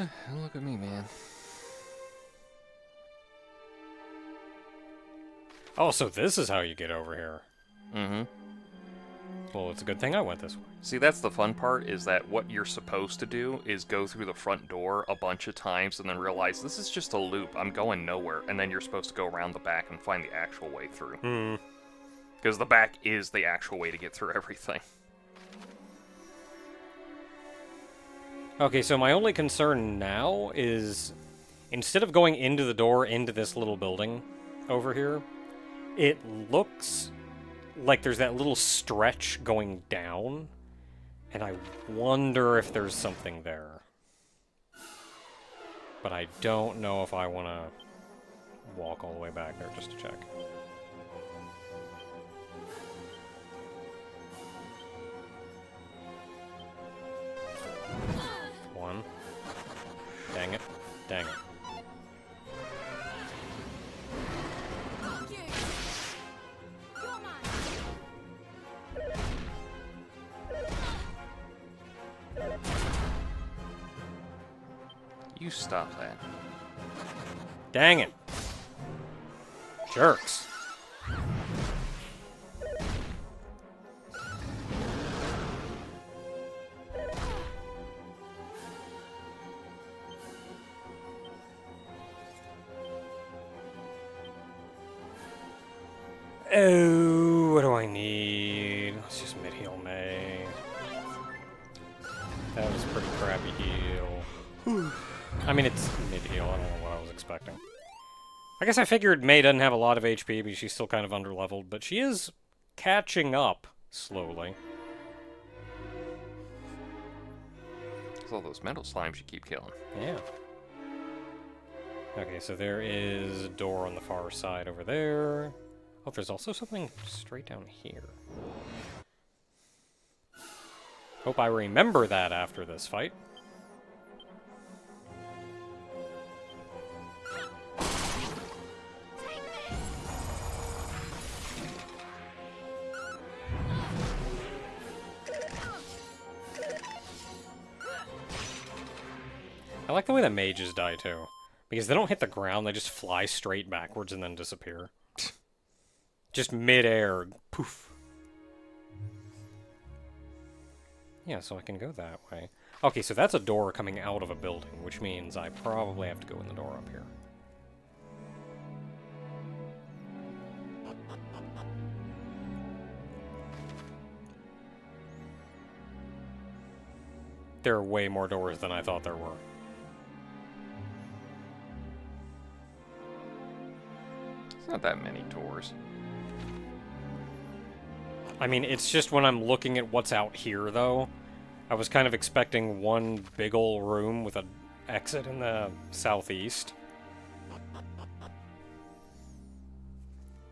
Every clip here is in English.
Look at me, man. Oh, so this is how you get over here. Mm-hmm. Well, it's a good thing I went this way. See, that's the fun part, is that what you're supposed to do is go through the front door a bunch of times and then realize this is just a loop, I'm going nowhere, and then you're supposed to go around the back and find the actual way through. Hmm. Because the back is the actual way to get through everything. Okay, so my only concern now is, instead of going into the door into this little building over here, it looks like there's that little stretch going down, and I wonder if there's something there. But I don't know if I want to walk all the way back there just to check. One. Dang it. Dang it. You stop that. Dang it. Jerks. Oh, what do I need? Let's just mid-heal May. That was a pretty crappy heal. I mean, it's mid-heal. I don't know what I was expecting. I guess I figured May doesn't have a lot of HP because she's still kind of underleveled, but she is catching up slowly. It's all those metal slimes you keep killing. Yeah. Okay, so there is a door on the far side over there. Oh, there's also something straight down here. Hope I remember that after this fight. I like the way the mages die, too. Because they don't hit the ground, they just fly straight backwards and then disappear. Just mid-air. Poof. Yeah, so I can go that way. Okay, so that's a door coming out of a building, which means I probably have to go in the door up here. There are way more doors than I thought there were. It's not that many doors. I mean, it's just when I'm looking at what's out here, though, I was kind of expecting one big ol' room with an exit in the southeast.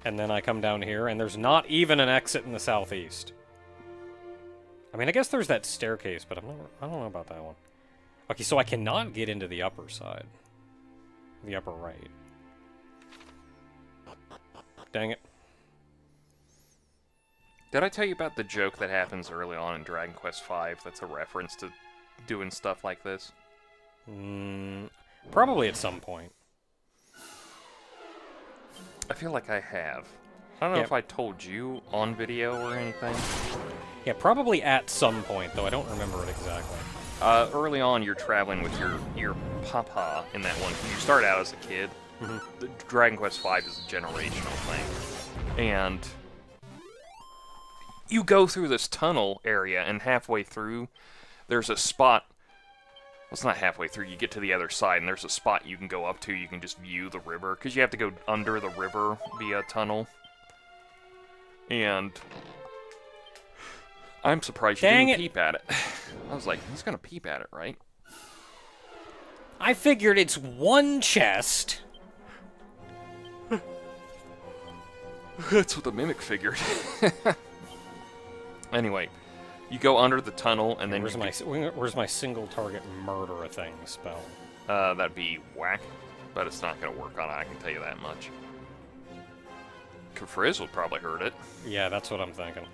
And then I come down here, and there's not even an exit in the southeast. I mean, I guess there's that staircase, but I don't know about that one. Okay, so I cannot get into the upper side. The upper right. Dang it. Did I tell you about the joke that happens early on in Dragon Quest V that's a reference to doing stuff like this? Probably at some point. I feel like I have. I don't know if I told you on video or anything. Yeah, probably at some point, though I don't remember it exactly. Early on, you're traveling with your papa in that one. You start out as a kid. The Dragon Quest V is a generational thing. And you go through this tunnel area, and halfway through, there's a spot. Well, it's not halfway through. You get to the other side, and there's a spot you can go up to. You can just view the river, because you have to go under the river via tunnel. And I'm surprised you didn't peep at it. I was like, he's gonna peep at it, right? I figured it's one chest. That's what the mimic figured. Anyway, you go under the tunnel, and then where's my single target murder a thing spell? That'd be whack, but it's not gonna work on it. I can tell you that much. Kafriz would probably hurt it. Yeah, that's what I'm thinking.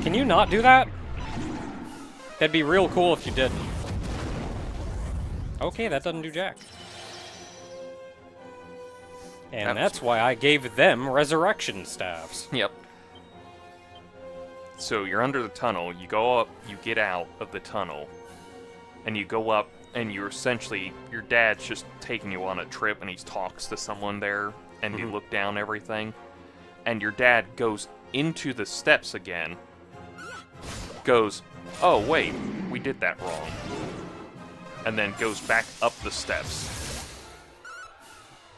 Can you not do that? That'd be real cool if you did. Okay, that doesn't do jack. And that's why I gave them resurrection staffs. Yep. So you're under the tunnel, you go up, you get out of the tunnel, and you go up, and you're essentially, your dad's just taking you on a trip, and he talks to someone there, and you look down everything, and your dad goes into the steps again, goes, oh wait, we did that wrong, and then goes back up the steps.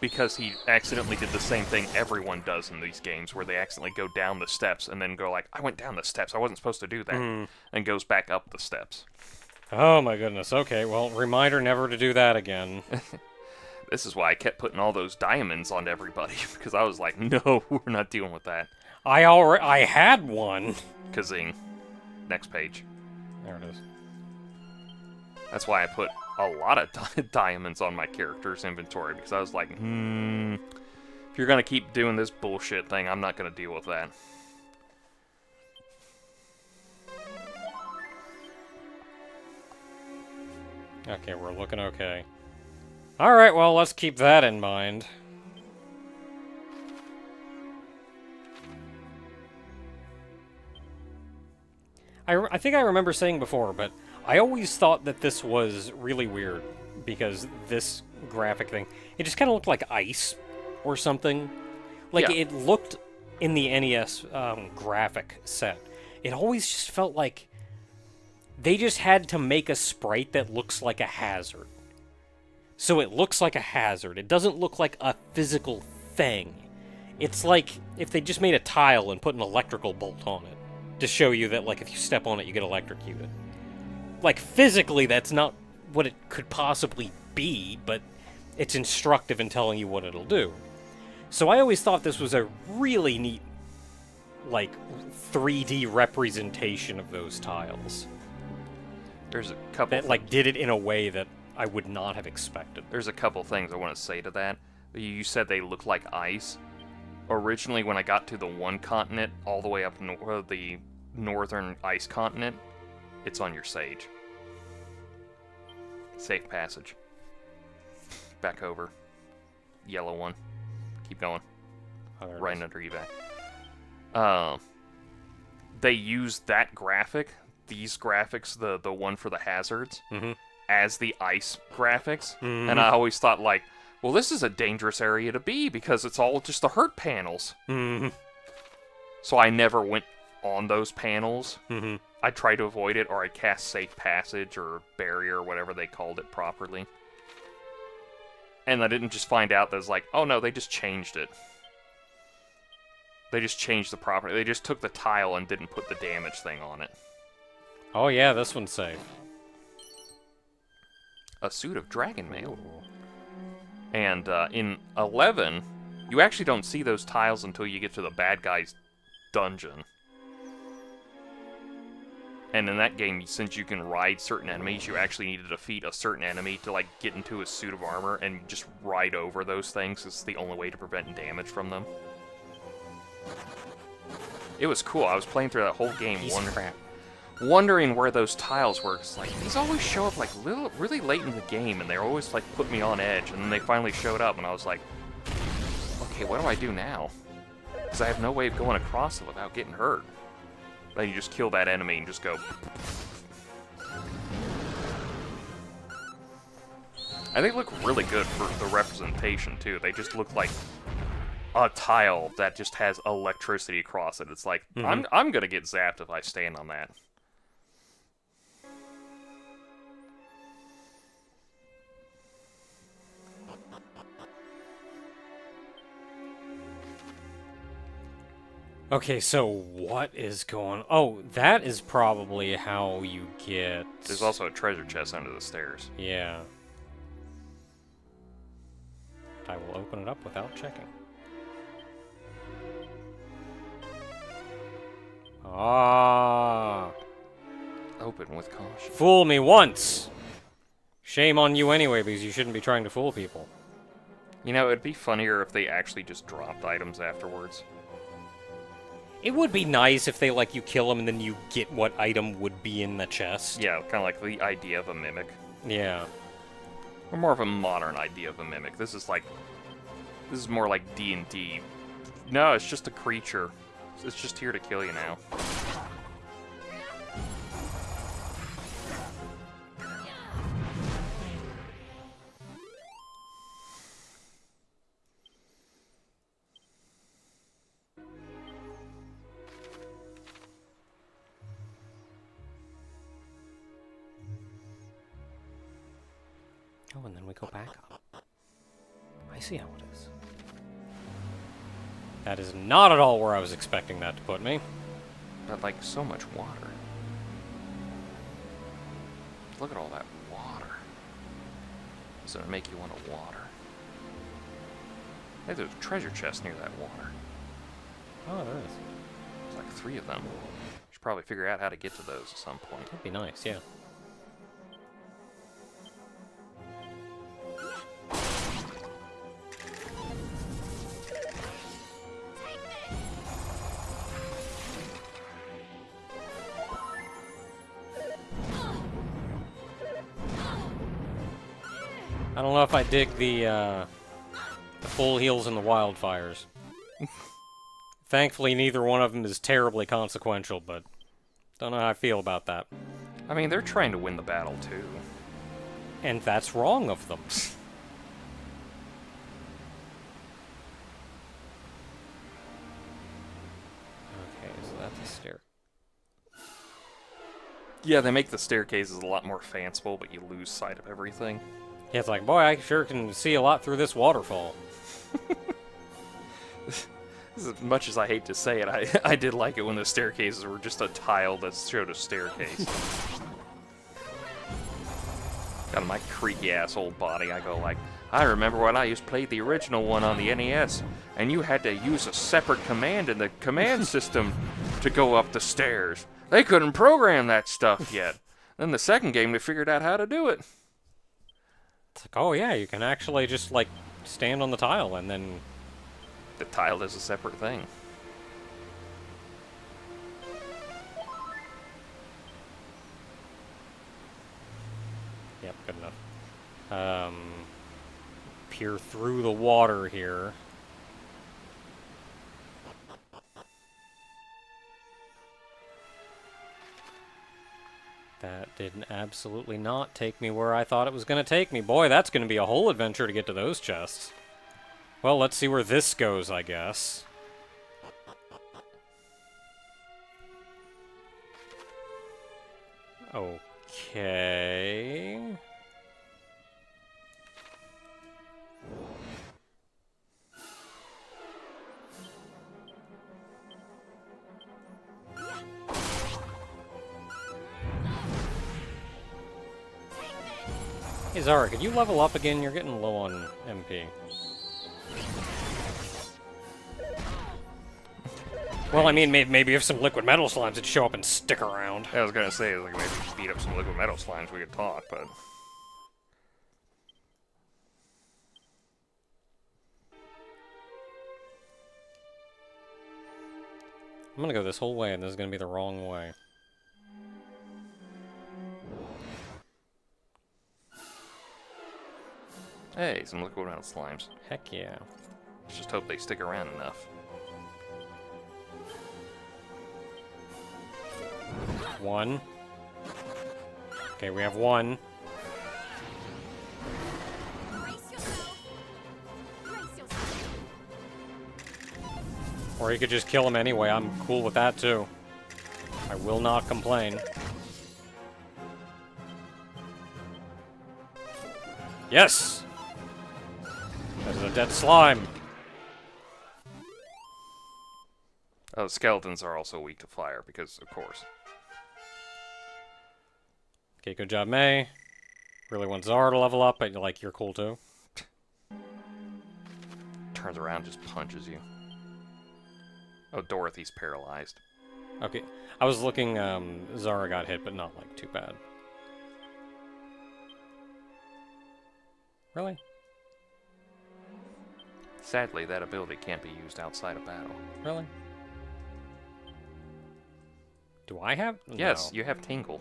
Because he accidentally did the same thing everyone does in these games, where they accidentally go down the steps and then go like, I went down the steps, I wasn't supposed to do that, and goes back up the steps. Oh my goodness, okay, well, reminder never to do that again. This is why I kept putting all those diamonds on everybody, because I was like, no, we're not dealing with that. I had one. Kazing. Next page. There it is. That's why I put a lot of diamonds on my character's inventory, because I was like, if you're going to keep doing this bullshit thing, I'm not going to deal with that. Okay, we're looking okay. Alright, well, let's keep that in mind. I think I remember saying before, but I always thought that this was really weird, because this graphic thing, it just kind of looked like ice or something. Like, Yeah. it looked, in the NES graphic set, it always just felt like they just had to make a sprite that looks like a hazard. So it looks like a hazard. It doesn't look like a physical thing. It's like if they just made a tile and put an electrical bolt on it to show you that, like, if you step on it, you get electrocuted. Like, physically, that's not what it could possibly be, but it's instructive in telling you what it'll do. So I always thought this was a really neat, like, 3D representation of those tiles. There's a couple That, like, did it in a way that I would not have expected. There's a couple things I want to say to that. You said they look like ice. Originally, when I got to the one continent, all the way up the northern ice continent, it's on your sage. Safe passage. Back over. Yellow one. Keep going. Oh, there it Right is. under evac. They used that graphic, these graphics, the one for the hazards, as the ice graphics. And I always thought, like, well, this is a dangerous area to be because it's all just the hurt panels. So I never went on those panels. I tried to avoid it, or I cast safe passage or barrier, or whatever they called it properly. And I didn't just find out that it's like, oh no, they just changed it. They just changed the property. They just took the tile and didn't put the damage thing on it. Oh yeah, this one's safe. A suit of dragon mail. And in 11, you actually don't see those tiles until you get to the bad guy's dungeon. And in that game, since you can ride certain enemies, you actually need to defeat a certain enemy to, like, get into a suit of armor and just ride over those things. It's the only way to prevent damage from them. It was cool. I was playing through that whole game wondering where those tiles were. It's like, these always show up, like, really late in the game, and they always, like, put me on edge. And then they finally showed up, and I was like, okay, what do I do now? Because I have no way of going across it without getting hurt. Then you just kill that enemy and just go... And they look really good for the representation, too. They just look like a tile that just has electricity across it. It's like, I'm gonna get zapped if I stand on that. Okay, so what is going... Oh, that is probably how you get... There's also a treasure chest under the stairs. Yeah. I will open it up without checking. Ah. Open with caution. Fool me once! Shame on you anyway, because you shouldn't be trying to fool people. You know, it'd be funnier if they actually just dropped items afterwards. It would be nice if they, like, you kill them and then you get what item would be in the chest. Yeah, kind of like the idea of a mimic. Yeah. Or more of a modern idea of a mimic. This is more like D&D. No, it's just a creature. It's just here to kill you now. Oh, and then we go back up. I see how it is. That is not at all where I was expecting that to put me. But, like, so much water. Look at all that water. Does it make you want to water? Hey, there's a treasure chest near that water. Oh, there is. There's like 3 of them. Should probably figure out how to get to those at some point. That'd be nice, yeah. I don't know if I dig the full heals and the wildfires. Thankfully, neither one of them is terribly consequential, but don't know how I feel about that. I mean, they're trying to win the battle, too. And that's wrong of them. Okay, so that's a stair. Yeah, they make the staircases a lot more fanciful, but you lose sight of everything. Yeah, it's like, boy, I sure can see a lot through this waterfall. As much as I hate to say it, I did like it when the staircases were just a tile that showed a staircase. Got on my creaky-ass old body, I go like, I remember when I used to play the original one on the NES, and you had to use a separate command in the command system to go up the stairs. They couldn't program that stuff yet. Then the second game, they figured out how to do it. It's like, oh yeah, you can actually just, like, stand on the tile and then... The tile is a separate thing. Yep, good enough. Peer through the water here. That did absolutely not take me where I thought it was going to take me. Boy, that's going to be a whole adventure to get to those chests. Well, let's see where this goes, I guess. Okay. Hey Zara, could you level up again? You're getting low on MP. Well, I mean, maybe if some liquid metal slimes would show up and stick around. I was gonna say, like, maybe beat up some liquid metal slimes, we could talk, but... I'm gonna go this whole way, and this is gonna be the wrong way. Hey, some liquid metal slimes. Heck yeah. Let's just hope they stick around enough. One. Okay, we have one. Or you could just kill him anyway. I'm cool with that, too. I will not complain. Yes! That is a dead slime. Oh, skeletons are also weak to fire, because, of course. Okay, good job, May. Really want Zara to level up, but like, you're cool, too. Turns around, just punches you. Oh, Dorothy's paralyzed. Okay, I was looking, Zara got hit, but not, like, too bad. Really? Sadly, that ability can't be used outside of battle. Really? Do I have? Yes, No. you have Tingle.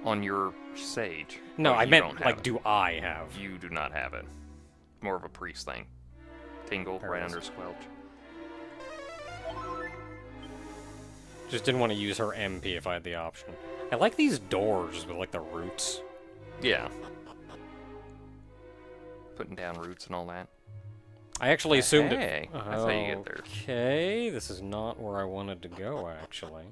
On your Sage. No, Oh, I you meant, don't have like, it. do I have? You do not have it. More of a priest thing. Tingle, There right it is. under Squelch. Just didn't want to use her MP if I had the option. I like these doors with, like, the roots. Yeah. Putting down roots and all that. I actually assumed it... Hey, that's how you get there. Okay, this is not where I wanted to go, actually.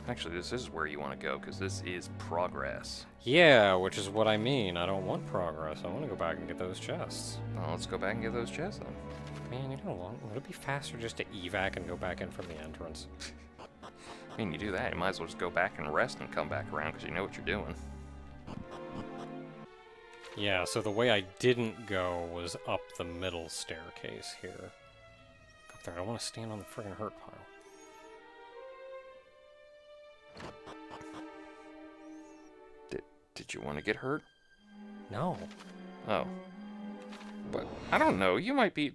Actually, this is where you want to go, because this is progress. Yeah, which is what I mean. I don't want progress. I want to go back and get those chests. Well, let's go back and get those chests then. Man, you don't want... Would it be faster just to evac and go back in from the entrance? I mean, you do that, you might as well just go back and rest and come back around, because you know what you're doing. Yeah, so the way I didn't go was up the middle staircase here. Up there, I don't want to stand on the friggin' hurt pile. Did you want to get hurt? No. Oh. But, I don't know, you might be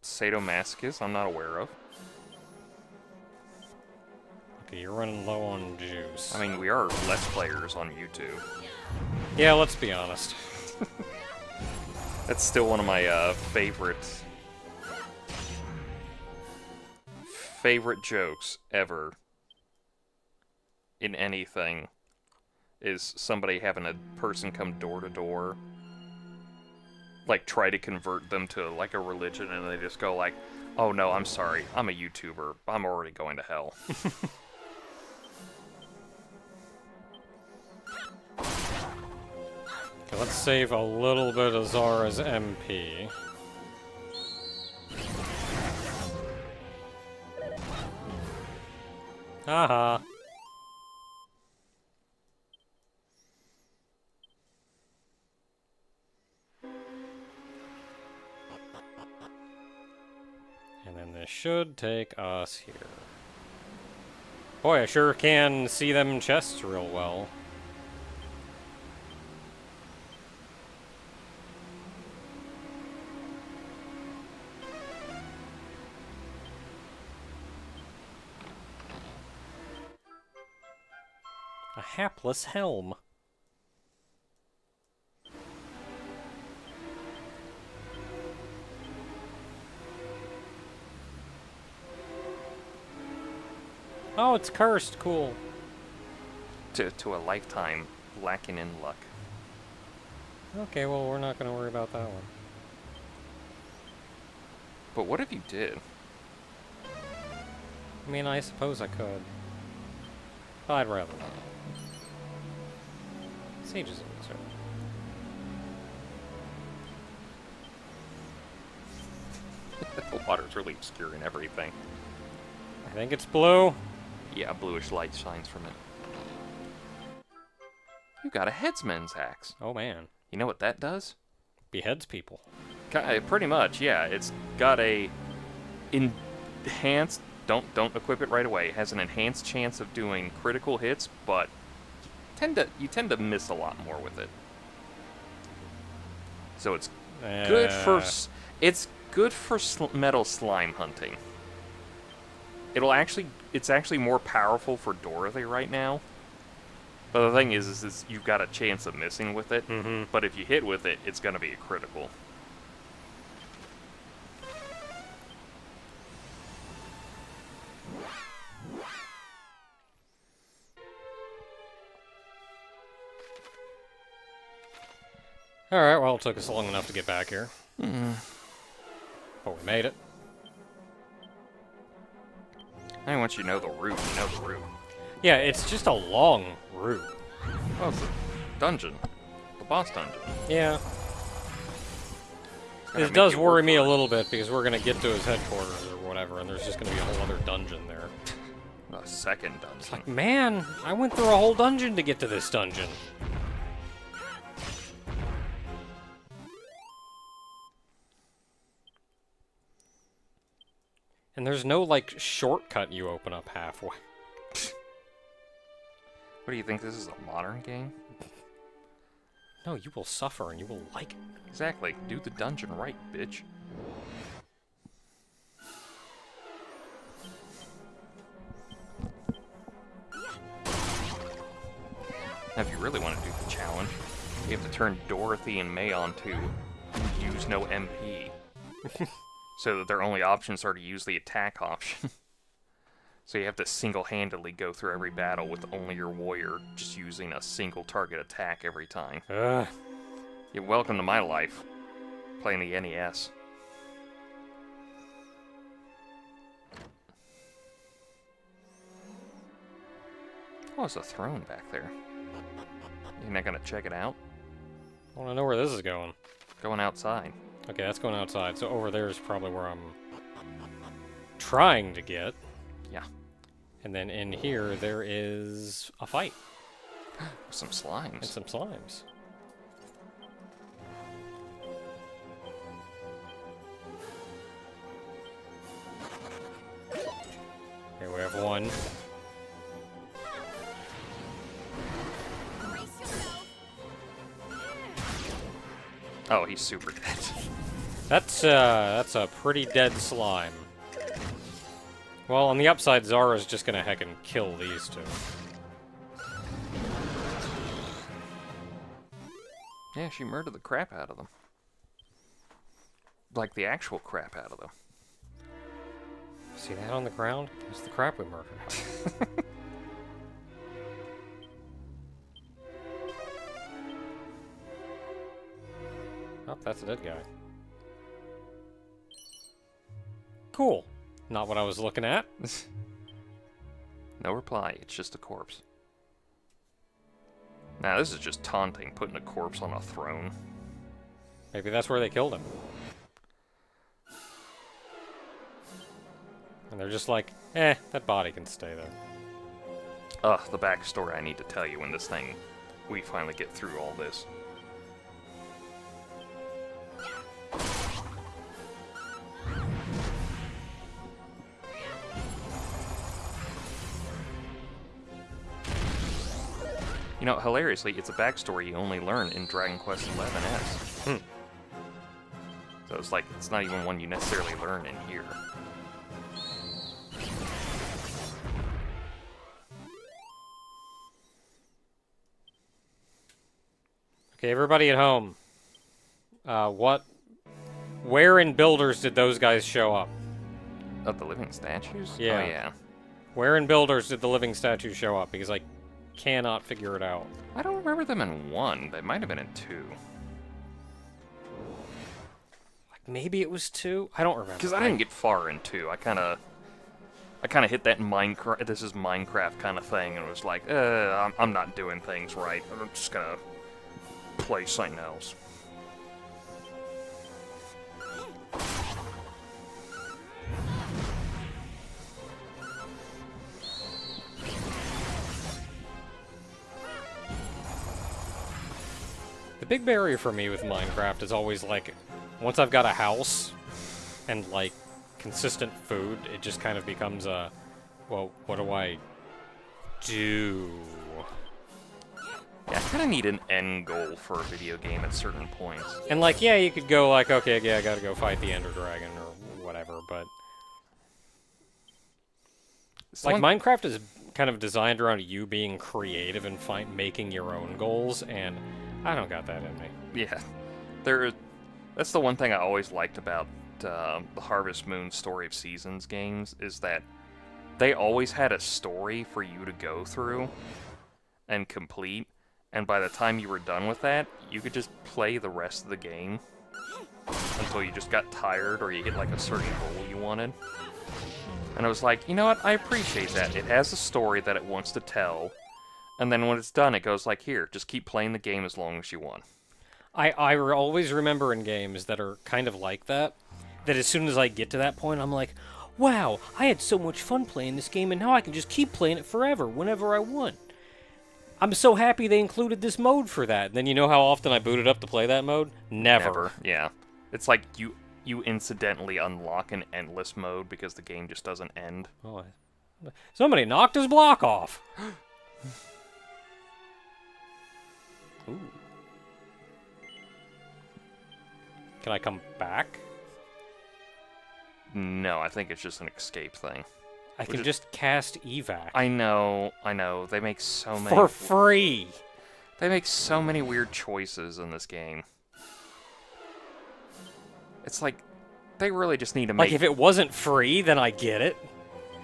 sadomasochist I'm not aware of. Okay, you're running low on juice. I mean, we are Let's Players on YouTube. Yeah, let's be honest. That's still one of my favorite jokes ever in anything is somebody having a person come door to door, like try to convert them to like a religion, and they just go like, "Oh no, I'm sorry, I'm a YouTuber. I'm already going to hell." Okay, let's save a little bit of Zara's MP. Haha. And then this should take us here. Boy, I sure can see them chests real well. A hapless helm. Oh, it's cursed. Cool. to a lifetime lacking in luck. Okay, well, we're not going to worry about that one. But what if you did? I mean, I suppose I could. But I'd rather not. Sage is a wizard. The water's really obscuring everything. I think it's blue. Yeah, bluish light shines from it. You got a headsman's axe. Oh, man. You know what that does? Beheads people. Pretty much, yeah. It's got a enhanced. Don't equip it right away. It has an enhanced chance of doing critical hits, but you tend to miss a lot more with it. So it's good for metal slime hunting. It's actually more powerful for Dorothy right now. But the thing is you've got a chance of missing with it. Mm-hmm. But if you hit with it, it's going to be a critical. Alright, well, it took us long enough to get back here. Mm. But we made it. I want you to know the route. You know the route. Yeah, it's just a long route. Oh, it's a dungeon. The boss dungeon. Yeah. Gotta This make does you worry work me a for it. little bit because we're going to get to his headquarters or whatever, and there's just going to be a whole other dungeon there. A second dungeon. Like, man, I went through a whole dungeon to get to this dungeon. And there's no, like, shortcut you open up halfway. What do you think? This is a modern game? No, you will suffer and you will like it. Exactly. Do the dungeon right, bitch. Now, if you really want to do the challenge, you have to turn Dorothy and May on to use no MP. So that their only options are to use the attack option. So you have to single-handedly go through every battle with only your warrior just using a single target attack every time. You're welcome to my life, playing the NES. Oh, there's a throne back there. You're not gonna check it out? I want to know where this is going. Going outside. Okay, that's going outside. So over there is probably where I'm trying to get. Yeah. And then in here, there is a fight. Some slimes. And some slimes. Okay, we have one. Oh, he's super dead. That's a pretty dead slime. Well, on the upside, Zara's just gonna heckin' kill these two. Yeah, she murdered the crap out of them. Like the actual crap out of them. See that on the ground? That's the crap we murdered. Oh, that's a dead guy. Cool. Not what I was looking at. No reply, it's just a corpse. Now, this is just taunting, putting a corpse on a throne. Maybe that's where they killed him. And they're just like, that body can stay there. Ugh, the backstory I need to tell you when this thing... we finally get through all this. You know, hilariously, it's a backstory you only learn in Dragon Quest XI's. So it's like, it's not even one you necessarily learn in here. Okay, everybody at home. Where in Builders did those guys show up? Oh, the living statues? Yeah. Oh, yeah. Where in Builders did the living statues show up? Because I cannot figure it out. I don't remember them in 1. They might have been in 2. Like maybe it was 2? I don't remember. Because I didn't get far in 2. I kind of hit that Minecraft, this is Minecraft kind of thing, and it was like, I'm not doing things right. I'm just gonna play something else. The big barrier for me with Minecraft is always like, once I've got a house and like consistent food, it just kind of becomes a, well, what do I do? Yeah, I kind of need an end goal for a video game at certain points. And like, yeah, you could go like, okay, yeah, I gotta go fight the Ender Dragon or whatever, but like Minecraft is kind of designed around you being creative and making your own goals, and I don't got that in me. Yeah, that's the one thing I always liked about the Harvest Moon Story of Seasons games, is that they always had a story for you to go through and complete, and by the time you were done with that, you could just play the rest of the game until you just got tired or you hit like a certain goal you wanted. And I was like, you know what, I appreciate that. It has a story that it wants to tell, and then when it's done, it goes like, here, just keep playing the game as long as you want. I always remember in games that are kind of like that as soon as I get to that point, I'm like, wow, I had so much fun playing this game, and now I can just keep playing it forever, whenever I want. I'm so happy they included this mode for that. And then you know how often I booted up to play that mode? Never. Yeah. It's like you incidentally unlock an endless mode because the game just doesn't end. Oh, somebody knocked his block off. Ooh. Can I come back? No, I think it's just an escape thing. I can just cast evac. I know. They make so many... For free! They make so many weird choices in this game. It's like, they really just need to make... Like, if it wasn't free, then I get it.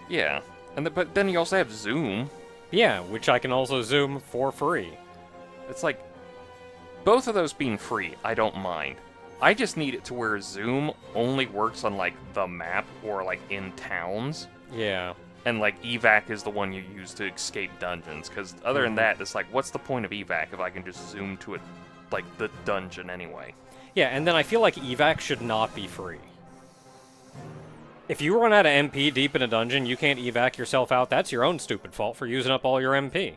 Yeah. But then you also have zoom. Yeah, which I can also zoom for free. It's like, both of those being free, I don't mind. I just need it to where zoom only works on, like, the map or, like, in towns. Yeah. And, like, evac is the one you use to escape dungeons. Because other than that, it's like, what's the point of evac if I can just zoom to it, like, the dungeon anyway? Yeah, and then I feel like evac should not be free. If you run out of MP deep in a dungeon, you can't evac yourself out, that's your own stupid fault for using up all your MP.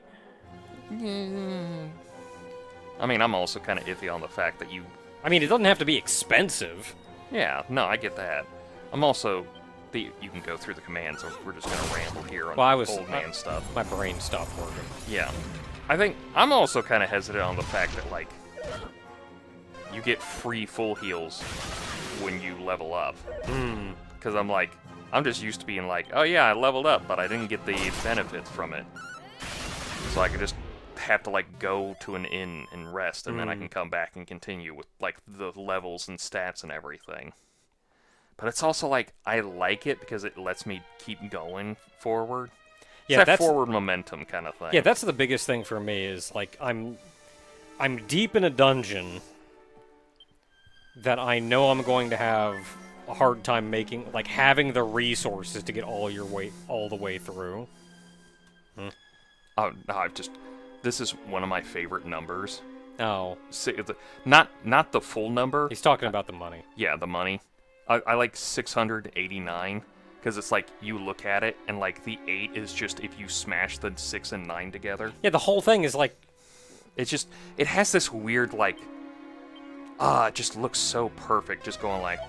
I mean, I'm also kind of iffy on the fact that you... I mean, it doesn't have to be expensive. Yeah, no, I get that. I'm also... You can go through the commands, so we're just going to ramble here on old man stuff. My brain stopped working. Yeah. I think... I'm also kind of hesitant on the fact that, like... You get free full heals when you level up. Because I'm like... I'm just used to being like, oh yeah, I leveled up, but I didn't get the benefits from it. So I could just have to, like, go to an inn and rest, and then I can come back and continue with, like, the levels and stats and everything. But it's also, like, I like it because it lets me keep going forward. It's that forward momentum kind of thing. Yeah, that's the biggest thing for me is, like, I'm deep in a dungeon that I know I'm going to have a hard time making, like, having the resources to get all the way through. Oh, no, this is one of my favorite numbers. Oh. Not the full number. He's talking about the money. Yeah, the money. I like 689, because it's like, you look at it, and like, the 8 is just if you smash the 6 and 9 together. Yeah, the whole thing is like... It's just, it has this weird, like... it just looks so perfect, just going like...